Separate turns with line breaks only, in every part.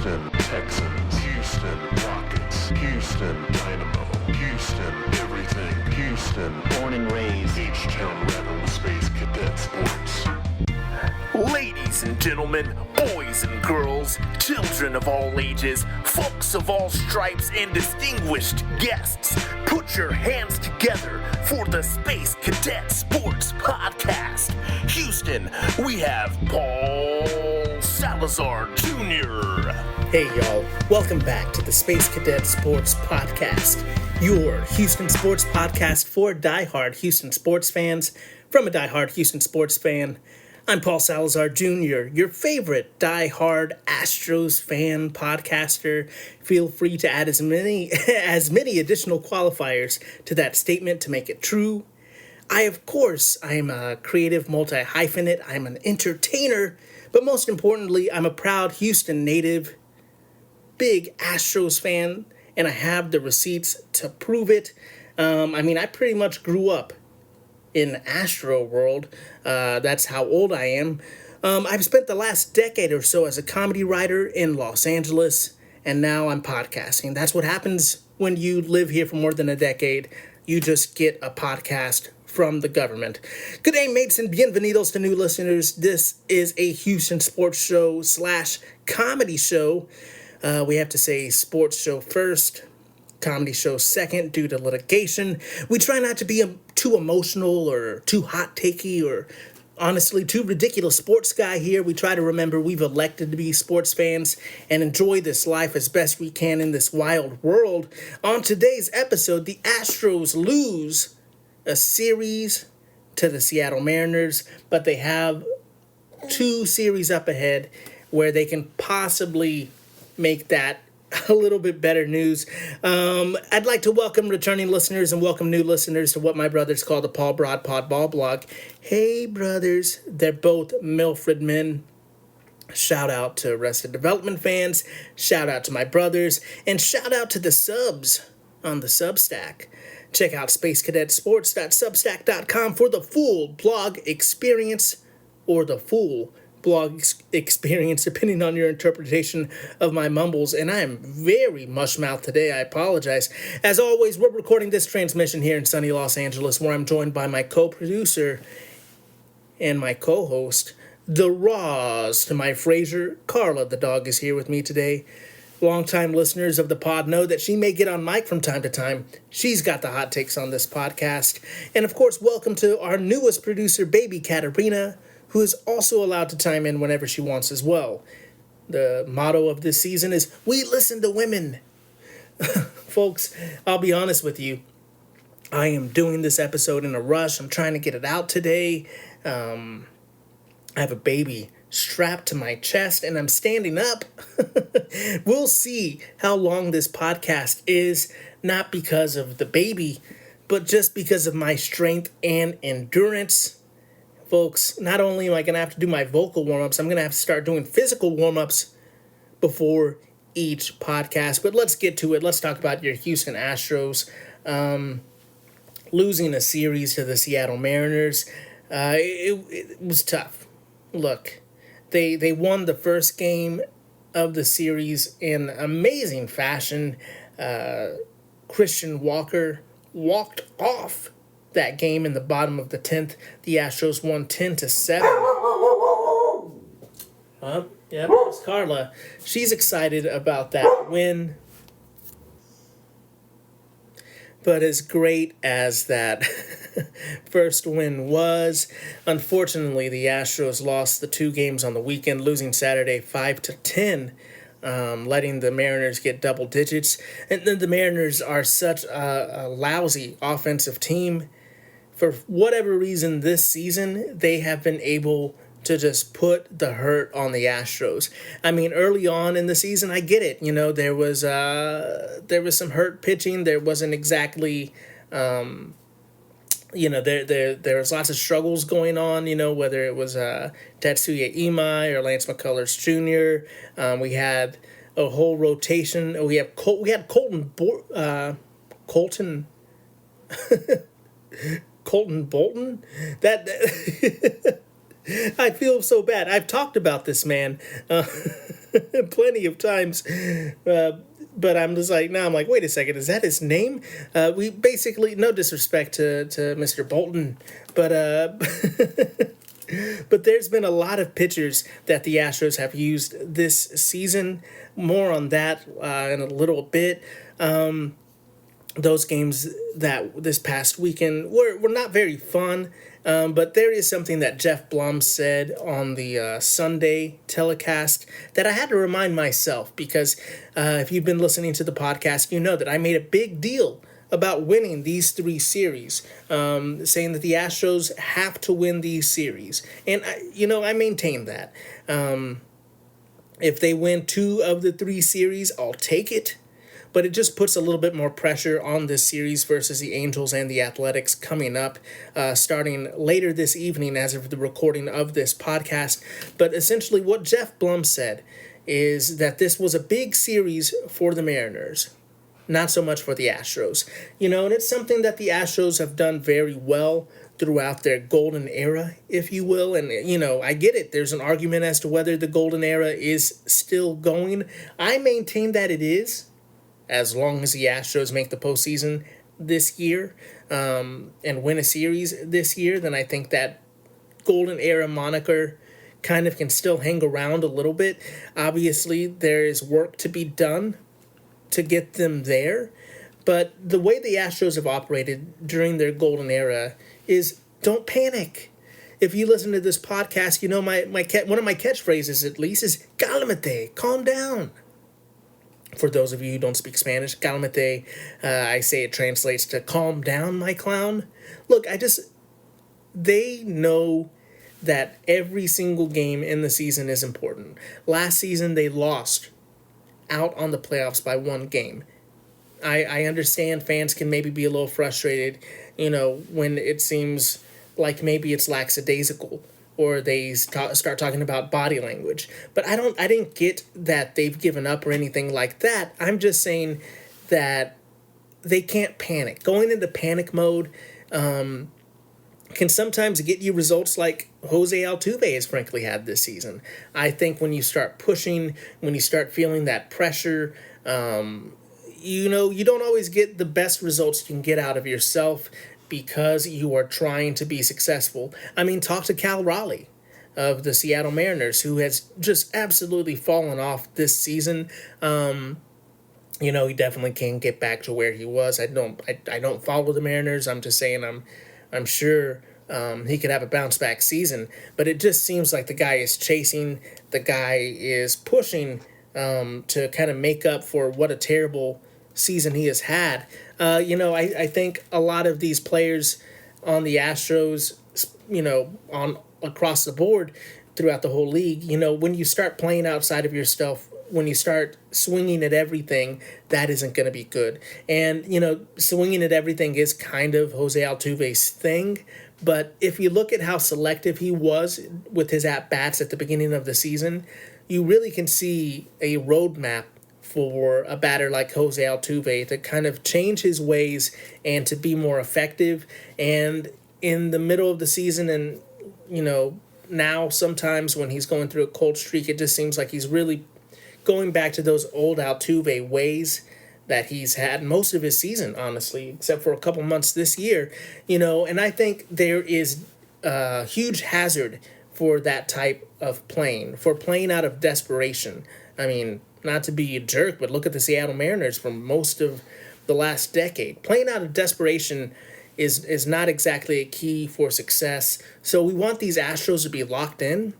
Houston Texans, Houston Rockets, Houston Dynamo, Houston everything, Houston born and raised, H-Town Rebel Space Cadet Sports.
Ladies and gentlemen, boys and girls, children of all ages, folks of all stripes, and distinguished guests, put your hands together for the Space Cadet Sports Podcast. Houston, we have Paul Salazar Jr.
Hey y'all, welcome back to the Space Cadet Sports Podcast, your Houston sports podcast for diehard Houston sports fans, from a diehard Houston sports fan. I'm Paul Salazar Jr., your favorite diehard Astros fan podcaster. Feel free to add as many additional qualifiers to that statement to make it true. I am a creative multi-hyphenate. I'm an entertainer, but most importantly, I'm a proud Houston native, big Astros fan, and I have the receipts to prove it. I pretty much grew up in Astro world. That's how old I am. I've spent the last decade or so as a comedy writer in Los Angeles, and now I'm podcasting. That's what happens when you live here for more than a decade. You just get a podcast from the government. Good day, mates, and bienvenidos to new listeners. This is a Houston sports show / comedy show. We have to say sports show first, comedy show second due to litigation. We try not to be too emotional or too hot takey or honestly too ridiculous sports guy here. We try to remember we've elected to be sports fans and enjoy this life as best we can in this wild world. On today's episode, the Astros lose a series to the Seattle Mariners, but they have 2 series up ahead where they can possibly make that a little bit better news. I'd like to welcome returning listeners and welcome new listeners to what my brothers call the Paul Broad Pod Ball Blog. Hey, brothers. They're both Milford men. Shout out to Arrested Development fans. Shout out to my brothers. And shout out to the subs on the Substack. Check out spacecadetsports.substack.com for the full blog experience, or the full blog experience, depending on your interpretation of my mumbles. And I am very mush-mouthed today. I apologize. As always, we're recording this transmission here in sunny Los Angeles, where I'm joined by my co-producer and my co-host, the Roz to my Frasier, Carla the dog, is here with me today. Longtime listeners of the pod know that she may get on mic from time to time. She's got the hot takes on this podcast. And of course, welcome to our newest producer, baby Katarina, who is also allowed to chime in whenever she wants as well. The motto of this season is, we listen to women. Folks, I'll be honest with you. I am doing this episode in a rush. I'm trying to get it out today. I have a baby strapped to my chest, and I'm standing up. We'll see how long this podcast is, not because of the baby, but just because of my strength and endurance. Folks, not only am I going to have to do my vocal warm-ups, I'm going to have to start doing physical warm-ups before each podcast. But let's get to it. Let's talk about your Houston Astros losing a series to the Seattle Mariners. It was tough. Look, they won the first game of the series in amazing fashion. Christian Walker walked off that game in the bottom of the 10th. The Astros won 10-7. Yep, it's Carla. She's excited about that win. But as great as that first win was, unfortunately, the Astros lost the 2 games on the weekend, losing Saturday 5-10. Letting the Mariners get double digits. And then the Mariners are such a lousy offensive team. For whatever reason this season, they have been able to just put the hurt on the Astros. I mean, early on in the season, I get it. You know, there was some hurt pitching. There wasn't exactly, there was lots of struggles going on, whether it was Tatsuya Imai or Lance McCullers Jr. We had a whole rotation. We had Colton Bolton. I feel so bad. I've talked about this man plenty of times, but I'm just like, now I'm like, wait a second, is that his name? We basically, no disrespect to Mr. Bolton, but but there's been a lot of pitchers that the Astros have used this season. More on that in a little bit. Those games that this past weekend were not very fun, but there is something that Jeff Blum said on the Sunday telecast that I had to remind myself, because if you've been listening to the podcast, you know that I made a big deal about winning these 3 series, saying that the Astros have to win these series. And, I maintain that. If they win 2 of the 3 series, I'll take it. But it just puts a little bit more pressure on this series versus the Angels and the Athletics coming up, starting later this evening as of the recording of this podcast. But essentially what Jeff Blum said is that this was a big series for the Mariners, not so much for the Astros. And it's something that the Astros have done very well throughout their golden era, if you will. And, I get it. There's an argument as to whether the golden era is still going. I maintain that it is, as long as the Astros make the postseason this year and win a series this year. Then I think that golden era moniker kind of can still hang around a little bit. Obviously, there is work to be done to get them there. But the way the Astros have operated during their golden era is don't panic. If you listen to this podcast, one of my catchphrases at least is "Cálmate," calm down. For those of you who don't speak Spanish, "Cálmate," I say it translates to "calm down, my clown." Look, they know that every single game in the season is important. Last season, they lost out on the playoffs by 1 game. I understand fans can maybe be a little frustrated, when it seems like maybe it's lackadaisical or they start talking about body language. But I didn't get that they've given up or anything like that. I'm just saying that they can't panic. Going into panic mode can sometimes get you results like Jose Altuve has frankly had this season. I think when you start pushing, when you start feeling that pressure, you don't always get the best results you can get out of yourself because you are trying to be successful. I mean, talk to Cal Raleigh of the Seattle Mariners, who has just absolutely fallen off this season. He definitely can't get back to where he was. I don't follow the Mariners. I'm just saying I'm sure he could have a bounce back season, but it just seems like the guy is chasing, the guy is pushing to kind of make up for what a terrible season he has had. I think a lot of these players on the Astros, on across the board throughout the whole league, when you start playing outside of yourself, when you start swinging at everything, that isn't going to be good. And, swinging at everything is kind of Jose Altuve's thing. But if you look at how selective he was with his at-bats at the beginning of the season, you really can see a roadmap for a batter like Jose Altuve to kind of change his ways and to be more effective. And in the middle of the season and, now sometimes when he's going through a cold streak, it just seems like he's really going back to those old Altuve ways that he's had most of his season, honestly, except for a couple months this year, and I think there is a huge hazard for that type of playing, for playing out of desperation. I mean, not to be a jerk, but look at the Seattle Mariners for most of the last decade. Playing out of desperation is not exactly a key for success. So we want these Astros to be locked in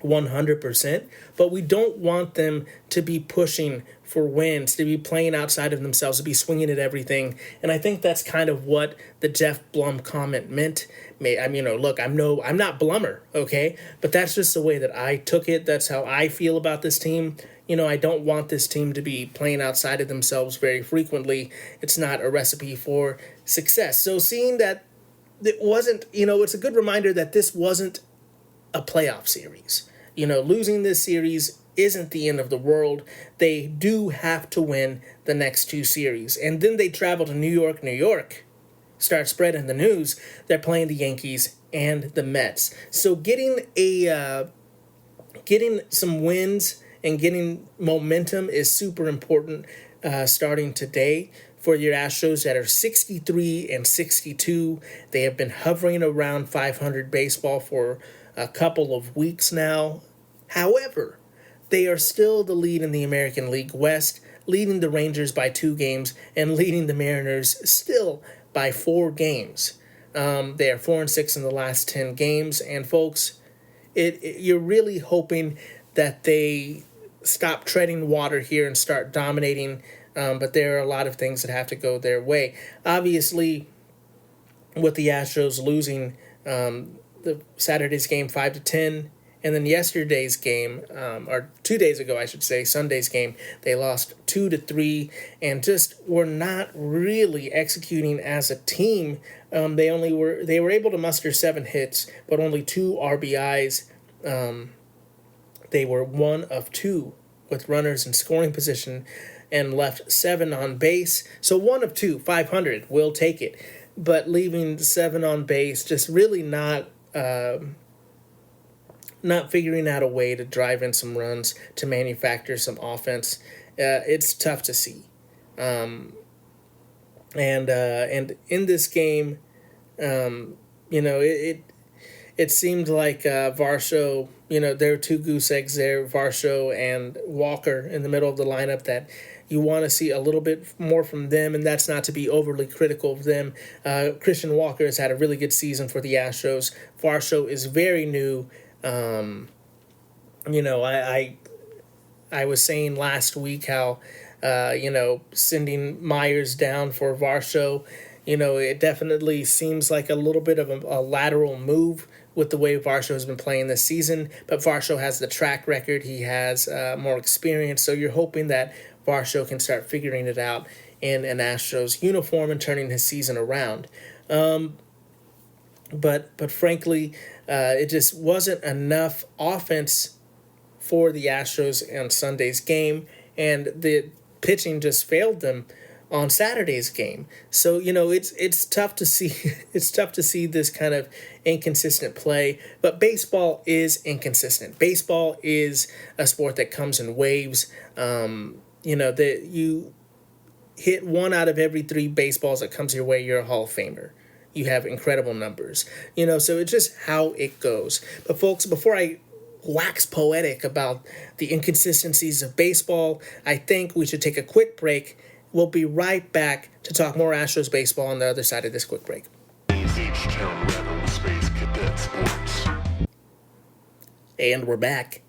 100%, but we don't want them to be pushing for wins, to be playing outside of themselves, to be swinging at everything. And I think that's kind of what the Jeff Blum comment meant. Look, I'm not Blummer, okay? But that's just the way that I took it. That's how I feel about this team. I don't want this team to be playing outside of themselves very frequently. It's not a recipe for success. So seeing that it wasn't, it's a good reminder that this wasn't a playoff series. Losing this series isn't the end of the world. They do have to win the next 2 series. And then they travel to New York, start spreading the news. They're playing the Yankees and the Mets. So getting some wins and getting momentum is super important starting today for your Astros that are 63 and 62. They have been hovering around 500 baseball for a couple of weeks now. However, they are still the lead in the American League West, leading the Rangers by 2 games and leading the Mariners still by 4 games. They are 4-6 in the last 10 games, and folks, you're really hoping that they stop treading water here and start dominating. But there are a lot of things that have to go their way. Obviously, with the Astros losing the Saturday's game 5-10, and then yesterday's game, or 2 days ago, I should say, Sunday's game, they lost 2-3, and just were not really executing as a team. They were able to muster 7 hits, but only 2 RBIs. They were 1 of 2 with runners in scoring position, and left 7 on base. So 1 of 2, 500, we'll take it. But leaving 7 on base, just really not figuring out a way to drive in some runs, to manufacture some offense. It's tough to see. And in this game, it seemed like Varsho, there were 2 goose eggs there, Varsho and Walker in the middle of the lineup that you want to see a little bit more from them, and that's not to be overly critical of them. Christian Walker has had a really good season for the Astros. Varsho is very new. I was saying last week how, sending Myers down for Varsho, it definitely seems like a little bit of a lateral move with the way Varsho has been playing this season. But Varsho has the track record. He has more experience. So you're hoping that Varsho can start figuring it out in an Astros uniform and turning his season around. But frankly, it just wasn't enough offense for the Astros on Sunday's game, and the pitching just failed them on Saturday's game. So it's tough to see. It's tough to see this kind of inconsistent play. But baseball is inconsistent. Baseball is a sport that comes in waves. That you hit 1 out of every 3 baseballs that comes your way, you're a Hall of Famer. You have incredible numbers. So it's just how it goes. But folks, before I wax poetic about the inconsistencies of baseball, I think we should take a quick break. We'll be right back to talk more Astros baseball on the other side of this quick break.
H-Town Rebel Space Cadet Sports.
And we're back.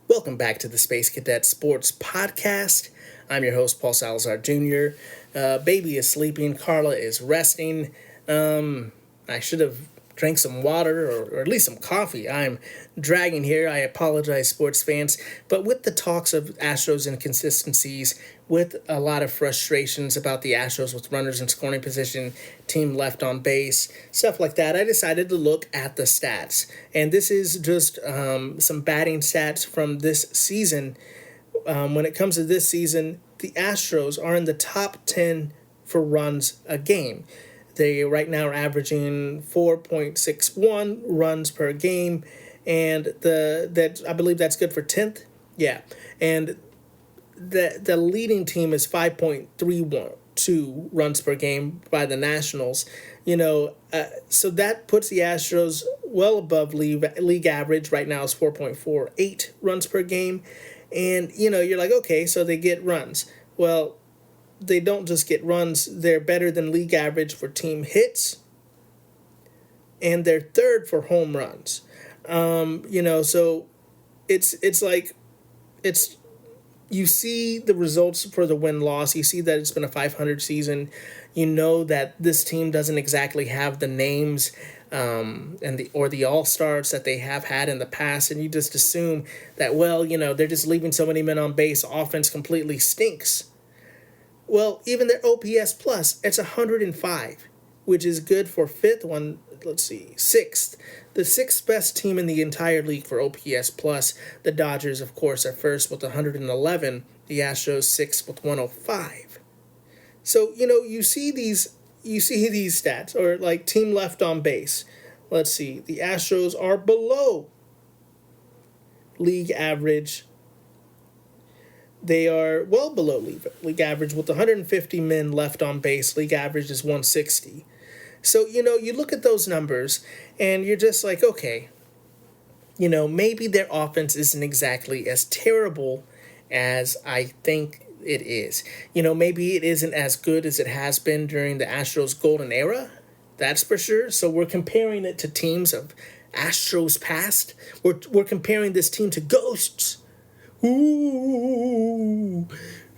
Welcome back to the Space Cadet Sports Podcast. I'm your host, Paul Salazar Jr. Baby is sleeping. Carla is resting. I should have drank some water or at least some coffee. I'm dragging here. I apologize, sports fans. But with the talks of Astros inconsistencies, with a lot of frustrations about the Astros with runners in scoring position, team left on base, stuff like that, I decided to look at the stats. And this is just some batting stats from this season. When it comes to this season, the Astros are in the top 10 for runs a game. They right now are averaging 4.61 runs per game, and I believe that's good for 10th. Yeah, and the leading team is 5.32 runs per game by the Nationals. So that puts the Astros well above league average. Right now is 4.48 runs per game, and you're like, okay, so they get runs. Well, they don't just get runs, they're better than league average for team hits, and they're 3rd for home runs. So it's you see the results for the win-loss. You see that it's been a 500 season. You know that this team doesn't exactly have the names and the all-stars that they have had in the past, and you just assume that, they're just leaving so many men on base, offense completely stinks. Well, even their OPS plus, it's 105, which is good for 6th. The 6th best team in the entire league for OPS plus. The Dodgers, of course, are 1st with 111. The Astros 6th with 105. So, you see these stats, or like team left on base. let's see, the Astros are below league average. They are well below league average with 150 men left on base. League average is 160. So, you look at those numbers and you're just like, okay, maybe their offense isn't exactly as terrible as I think it is. Maybe it isn't as good as it has been during the Astros golden era. That's for sure. So we're comparing it to teams of Astros past. We're comparing this team to ghosts. Ooh.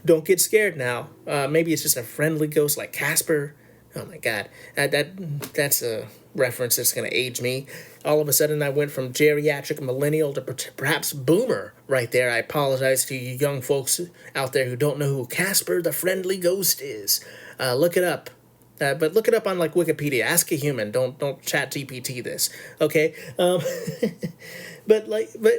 Don't get scared now. Maybe it's just a friendly ghost like Casper. Oh my God. That's a reference that's going to age me. All of a sudden I went from geriatric millennial to perhaps boomer right there. I apologize to you young folks out there who don't know who Casper the Friendly Ghost is. Look it up. But look it up on Wikipedia. Ask a human. Don't chat GPT this. Okay? But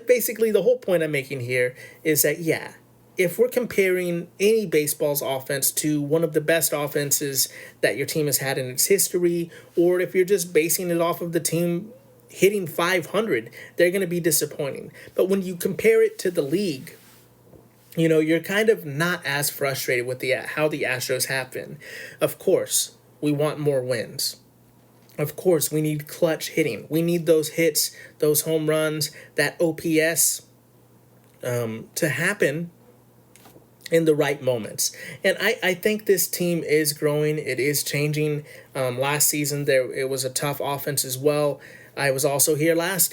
basically the whole point I'm making here is that, yeah, if we're comparing any baseball's offense to one of the best offenses that your team has had in its history, or if you're just basing it off of the team hitting 500, they're going to be disappointing. But when you compare it to the league, you're kind of not as frustrated with how the Astros have been. Of course, we want more wins. Of course, we need clutch hitting. We need those hits, those home runs, that OPS to happen in the right moments. And I think this team is growing. It is changing. Last season, it was a tough offense as well. I was also here last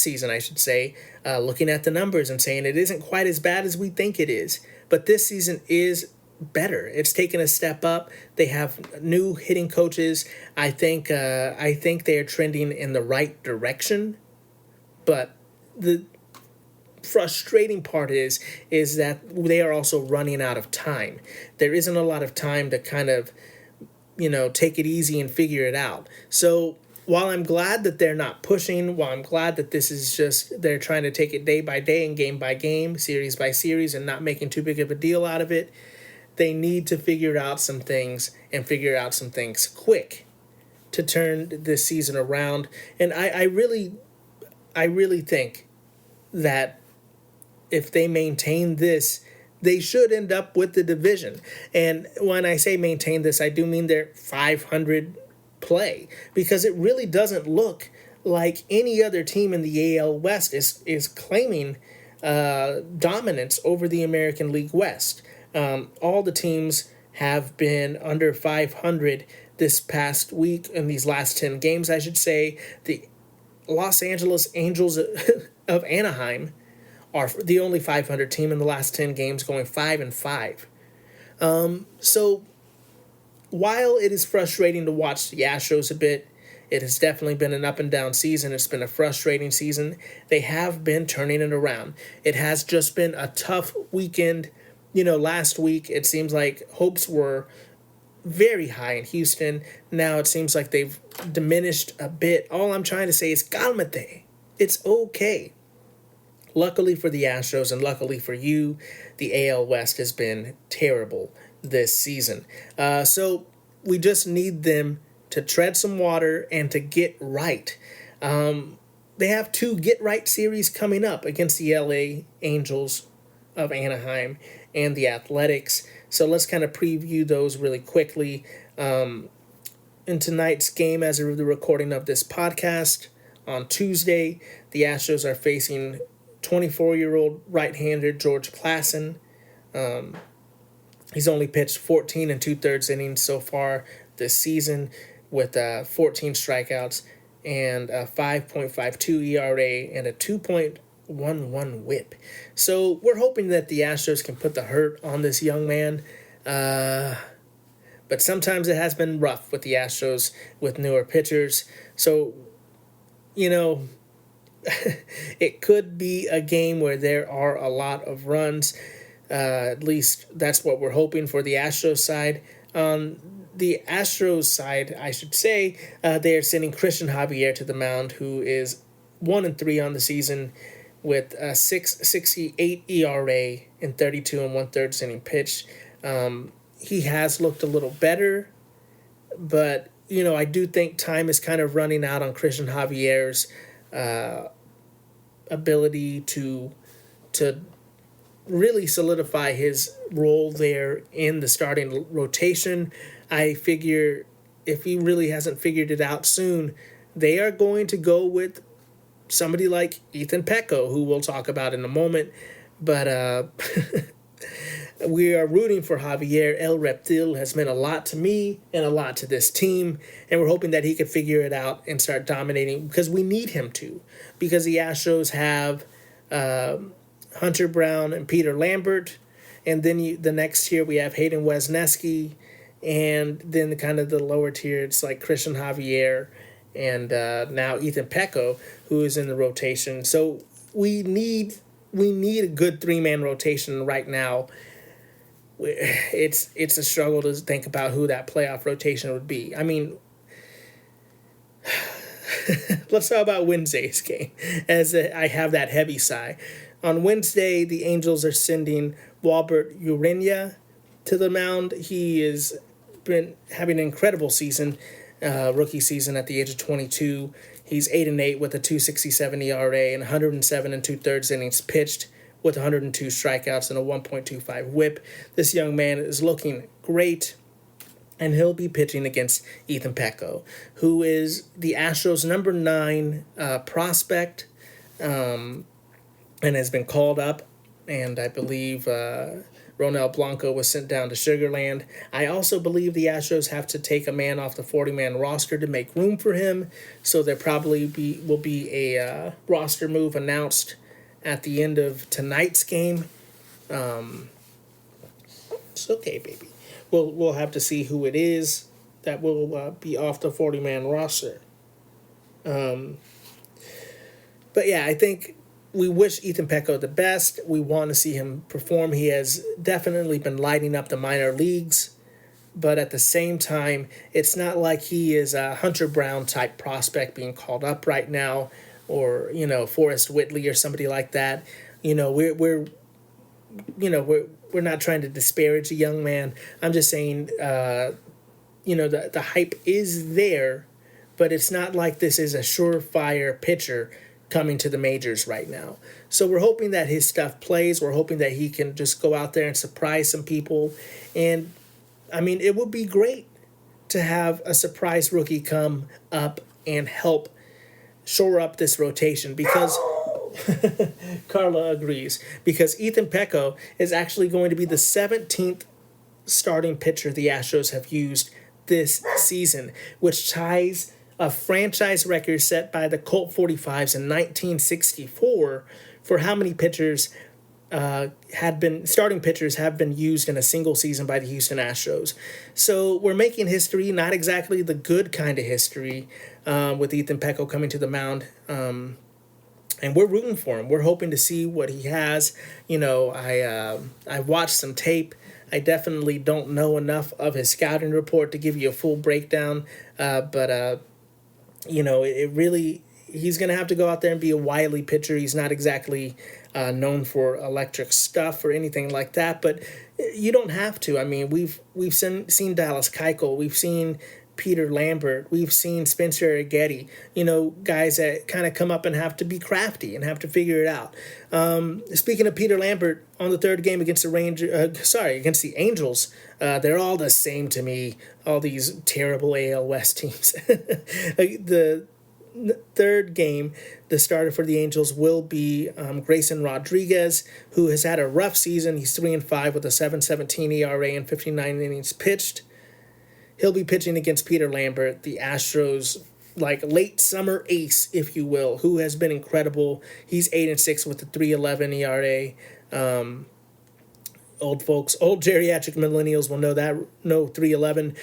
season, I should say, looking at the numbers and saying it isn't quite as bad as we think it is. But this season is better. It's taken a step up. They have new hitting coaches. I think they are trending in the right direction. But the frustrating part is that they are also running out of time. There isn't a lot of time to kind of, take it easy and figure it out. So while I'm glad that they're not pushing, while I'm glad that this is just, they're trying to take it day by day and game by game, series by series, and not making too big of a deal out of it, they need to figure out some things and figure out some things quick to turn this season around. And I really think that if they maintain this, they should end up with the division. And when I say maintain this, I do mean their 500 play, because it really doesn't look like any other team in the AL West is claiming dominance over the American League West. All the teams have been under 500 this past week in these last 10 games, I should say. The Los Angeles Angels of Anaheim are the only 500 team in the last 10 games, going 5-5. So while it is frustrating to watch the Astros a bit, it has definitely been an up and down season. It's been a frustrating season. They have been turning it around. It has just been a tough weekend. Last week it seems like hopes were very high in Houston. Now it seems like they've diminished a bit. All I'm trying to say is calmate. It's okay. Luckily for the Astros and luckily for you, the AL West has been terrible this season. So we just need them to tread some water and to get right. They have 2 get-right series coming up against the LA Angels of Anaheim and the Athletics. So let's kind of preview those really quickly. In tonight's game, as of the recording of this podcast, on Tuesday, the Astros are facing 24-year-old right-hander George Klassen. He's only pitched 14 2/3 innings so far this season with 14 strikeouts and a 5.52 ERA and a 2.11 whip. So we're hoping that the Astros can put the hurt on this young man. But sometimes it has been rough with the Astros with newer pitchers. So, it could be a game where there are a lot of runs. At least that's what we're hoping for the Astros side. On the Astros side, I should say, they are sending Christian Javier to the mound, who is 1-3 on the season with a 6.68 ERA and 32 1/3 inning pitch. He has looked a little better, but I do think time is kind of running out on Christian Javier's ability to really solidify his role there in the starting rotation. I figure if he really hasn't figured it out soon, they are going to go with somebody like Ethan Pecco, who we'll talk about in a moment. But we are rooting for Javier. El Reptil has meant a lot to me and a lot to this team, and we're hoping that he could figure it out and start dominating, because we need him to. Because the Astros have Hunter Brown and Peter Lambert, and then the next tier we have Hayden Wesneski, and then the lower tier, it's like Christian Javier and now Ethan Pecco, who is in the rotation. So we need a good 3-man rotation right now. It's a struggle to think about who that playoff rotation would be. I mean, let's talk about Wednesday's game, as I have that heavy sigh. On Wednesday, the Angels are sending Walbert Urena to the mound. He has been having an incredible season, rookie season at the age of 22. He's 8-8 with a 2.67 ERA and 107 2/3 innings pitched, with 102 strikeouts and a 1.25 WHIP. This young man is looking great, and he'll be pitching against Ethan Pecco, who is the Astros' number 9 prospect, and has been called up, and I believe Ronel Blanco was sent down to Sugar Land. I also believe the Astros have to take a man off the 40-man roster to make room for him, so there probably will be a roster move announced at the end of tonight's game. It's okay, baby. We'll have to see who it is that will be off the 40-man roster. But yeah, I think we wish Ethan Pecco the best. We want to see him perform. He has definitely been lighting up the minor leagues, but at the same time, it's not like he is a Hunter Brown type prospect being called up right now, or Forrest Whitley or somebody like that. We're not trying to disparage a young man. I'm just saying, the hype is there, but it's not like this is a surefire pitcher coming to the majors right now. So we're hoping that his stuff plays. We're hoping that he can just go out there and surprise some people. And, I mean, it would be great to have a surprise rookie come up and help shore up this rotation, because Carla agrees, because Ethan Pecco is actually going to be the 17th starting pitcher the Astros have used this season, which ties a franchise record set by the Colt 45s in 1964 for how many pitchers starting pitchers have been used in a single season by the Houston Astros. So we're making history, not exactly the good kind of history, with Ethan Pecco coming to the mound. And we're rooting for him. We're hoping to see what he has. I watched some tape. I definitely don't know enough of his scouting report to give you a full breakdown. But it really, he's going to have to go out there and be a wily pitcher. He's not exactly known for electric stuff or anything like that, but you don't have to. I mean, we've seen Dallas Keuchel, we've seen Peter Lambert, we've seen Spencer Arrighetti, guys that kind of come up and have to be crafty and have to figure it out. Speaking of Peter Lambert, on the third game against against the Angels, they're all the same to me, all these terrible AL West teams. The third game, the starter for the Angels will be Grayson Rodriguez, who has had a rough season. He's 3-5 with a 7.17 ERA and 59 innings pitched. He'll be pitching against Peter Lambert, the Astros, late summer ace, if you will, who has been incredible. He's 8-6 with a 3.11 ERA. Old geriatric millennials will know 3.11.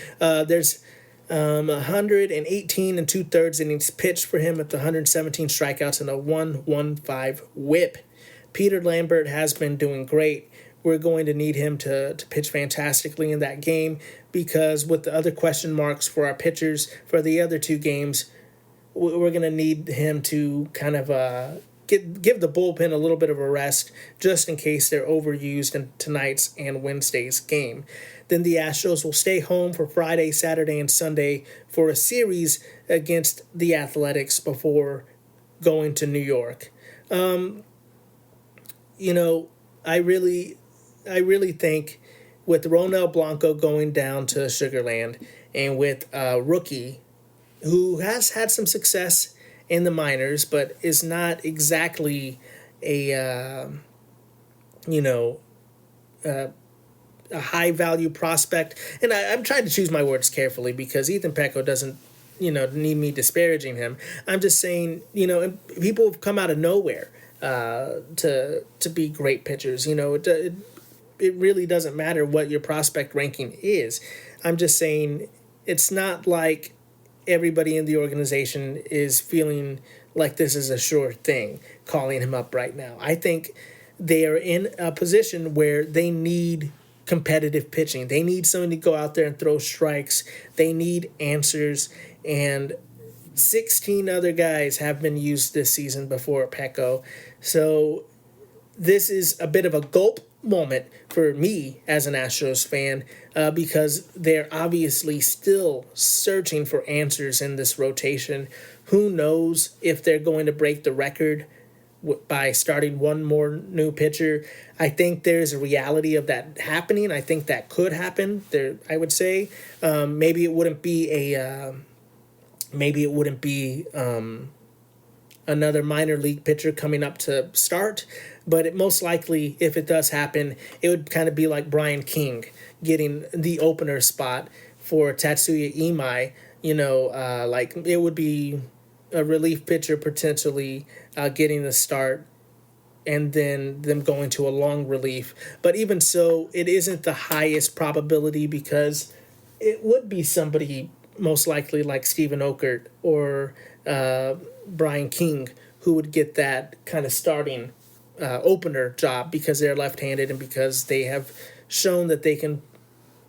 There's 118 2/3 innings pitched for him with 117 strikeouts and a 1.15 WHIP. Peter Lambert has been doing great. We're going to need him to pitch fantastically in that game, because with the other question marks for our pitchers for the other two games, we're going to need him to kind of give the bullpen a little bit of a rest just in case they're overused in tonight's and Wednesday's game. Then the Astros will stay home for Friday, Saturday, and Sunday for a series against the Athletics before going to New York. I really think with Ronel Blanco going down to Sugarland and with a rookie who has had some success in the minors, but is not exactly a high value prospect. And I'm trying to choose my words carefully because Ethan Pecco doesn't, need me disparaging him. I'm just saying, people have come out of nowhere to be great pitchers. It really doesn't matter what your prospect ranking is. I'm just saying it's not like everybody in the organization is feeling like this is a sure thing, calling him up right now. I think they are in a position where they need competitive pitching. They need someone to go out there and throw strikes. They need answers. And 16 other guys have been used this season before Pecco. So this is a bit of a gulp moment for me as an Astros fan because they're obviously still searching for answers in this rotation. Who knows if they're going to break the record by starting one more new pitcher. I think there's a reality of that happening. I think that could happen. I would say maybe it wouldn't be another minor league pitcher coming up to start, but it most likely, if it does happen, it would kind of be like Brian King getting the opener spot for Tatsuya Imai. Like it would be a relief pitcher potentially getting the start and then them going to a long relief. But even so, it isn't the highest probability because it would be somebody most likely like Stephen Okert or Brian King who would get that kind of starting opener job because they're left-handed and because they have shown that they can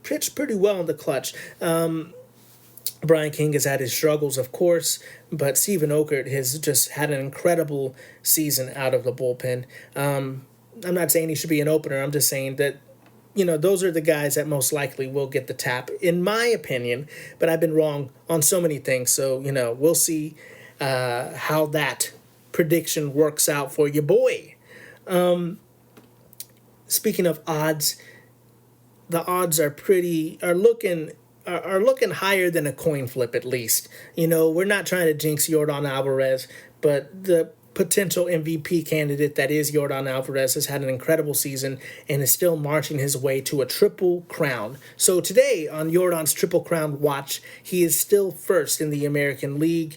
pitch pretty well in the clutch. Brian King has had his struggles, of course, but Stephen Okert has just had an incredible season out of the bullpen. I'm not saying he should be an opener. I'm just saying that, those are the guys that most likely will get the tap, in my opinion, but I've been wrong on so many things. So, we'll see how that prediction works out for your boy. Speaking of odds, the odds are looking higher than a coin flip, at least. We're not trying to jinx Yordan Alvarez, but the potential MVP candidate that is Yordan Alvarez has had an incredible season and is still marching his way to a triple crown. So today on Yordan's Triple Crown watch, he is still first in the American League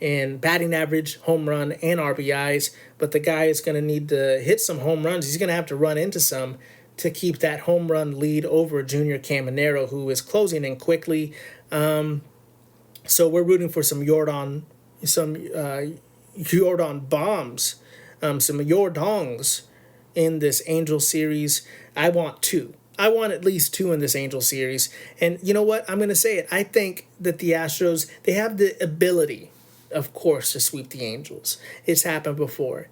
in batting average, home run, and RBIs, but the guy is going to need to hit some home runs. He's going to have to run into some to keep that home run lead over Junior Caminero, who is closing in quickly. So we're rooting for some Yordan bombs, some Yordongs in this Angel series. I want two. I want at least two in this Angel series. And you know what? I'm going to say it. I think that the Astros, they have the ability, of course, to sweep the Angels. It's happened before.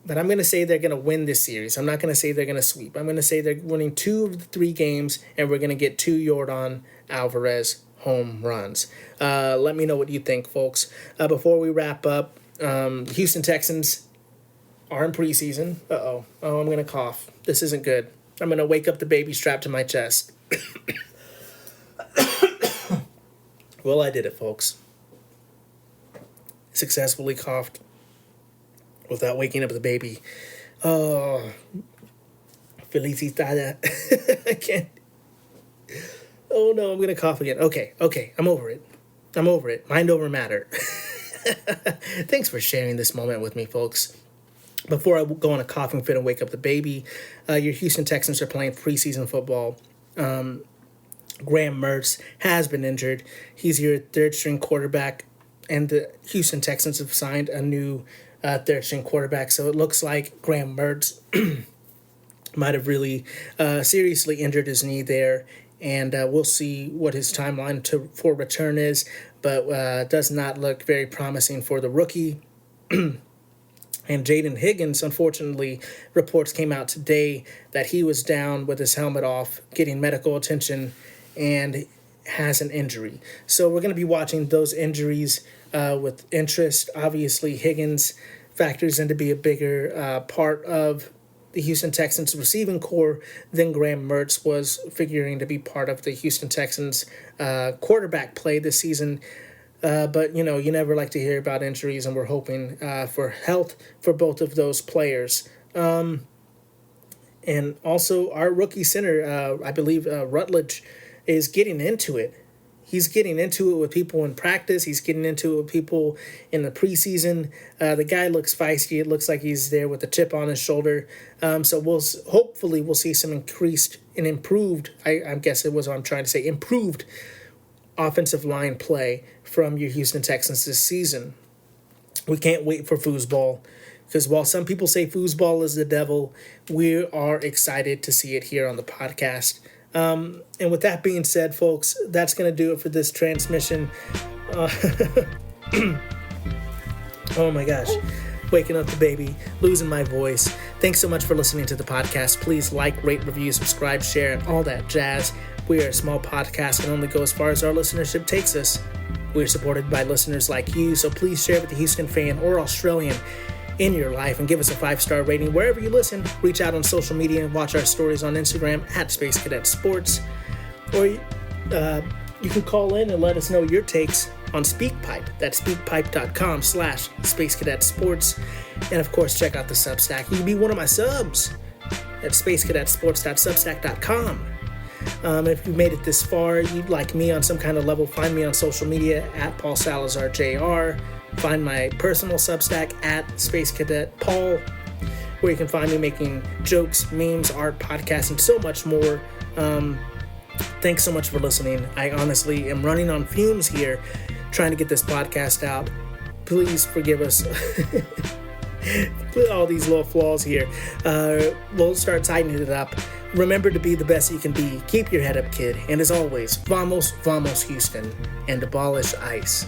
But I'm going to say they're going to win this series. I'm not going to say they're going to sweep. I'm going to say they're winning 2 of the 3 games, and we're going to get 2 Yordan Alvarez home runs. Let me know what you think, folks. Before we wrap up, Houston Texans are in preseason. Oh, I'm going to cough. This isn't good. I'm going to wake up the baby strapped to my chest. Well, I did it, folks. Successfully coughed without waking up the baby. Oh, felicitada. I can't. Oh no, I'm going to cough again. Okay, I'm over it. Mind over matter. Thanks for sharing this moment with me, folks. Before I go on a coughing fit and wake up the baby, your Houston Texans are playing preseason football. Graham Mertz has been injured. He's your third-string quarterback, and the Houston Texans have signed a new third-string quarterback. So it looks like Graham Mertz might have really seriously injured his knee there, and we'll see what his timeline for return is. but does not look very promising for the rookie. And Jaden Higgins, unfortunately, reports came out today that he was down with his helmet off, getting medical attention, and has an injury. So we're going to be watching those injuries with interest. Obviously, Higgins factors in to be a bigger part of the Houston Texans receiving core than Graham Mertz was figuring to be part of the Houston Texans quarterback play this season. But, you never like to hear about injuries, and we're hoping for health for both of those players. And also our rookie center, I believe Rutledge, is getting into it. He's getting into it with people in practice. He's getting into it with people in the preseason. The guy looks feisty. It looks like he's there with a chip on his shoulder. So hopefully we'll see some increased and improved, I guess it was what I'm trying to say, improved offensive line play from your Houston Texans this season. We can't wait for foosball, because while some people say foosball is the devil, we are excited to see it here on the podcast. And with that being said, folks, that's going to do it for this transmission. Oh my gosh, waking up the baby, losing my voice. Thanks so much for listening to the podcast. Please like, rate, review, subscribe, share, and all that jazz. We are a small podcast and only go as far as our listenership takes us. We are supported by listeners like you, so please share with the Houston fan or Australian in your life and give us a 5-star rating wherever you listen. Reach out on social media and watch our stories on Instagram at Space Cadet Sports, or you can call in and let us know your takes on SpeakPipe. That's speakpipe.com/Space-Cadet-Sports. And of course, check out the Substack. You can be one of my subs at spacecadetsports.substack.com. If you made it this far, you'd like me on some kind of level, find me on social media at Paul Salazar Jr. Find my personal Substack at Space Cadet Paul, where you can find me making jokes, memes, art, podcasts, and so much more. Thanks so much for listening. I honestly am running on fumes here, trying to get this podcast out. Please forgive us all these little flaws here. We'll start tightening it up. Remember to be the best you can be. Keep your head up, kid. And as always, vamos, vamos, Houston, and abolish ICE.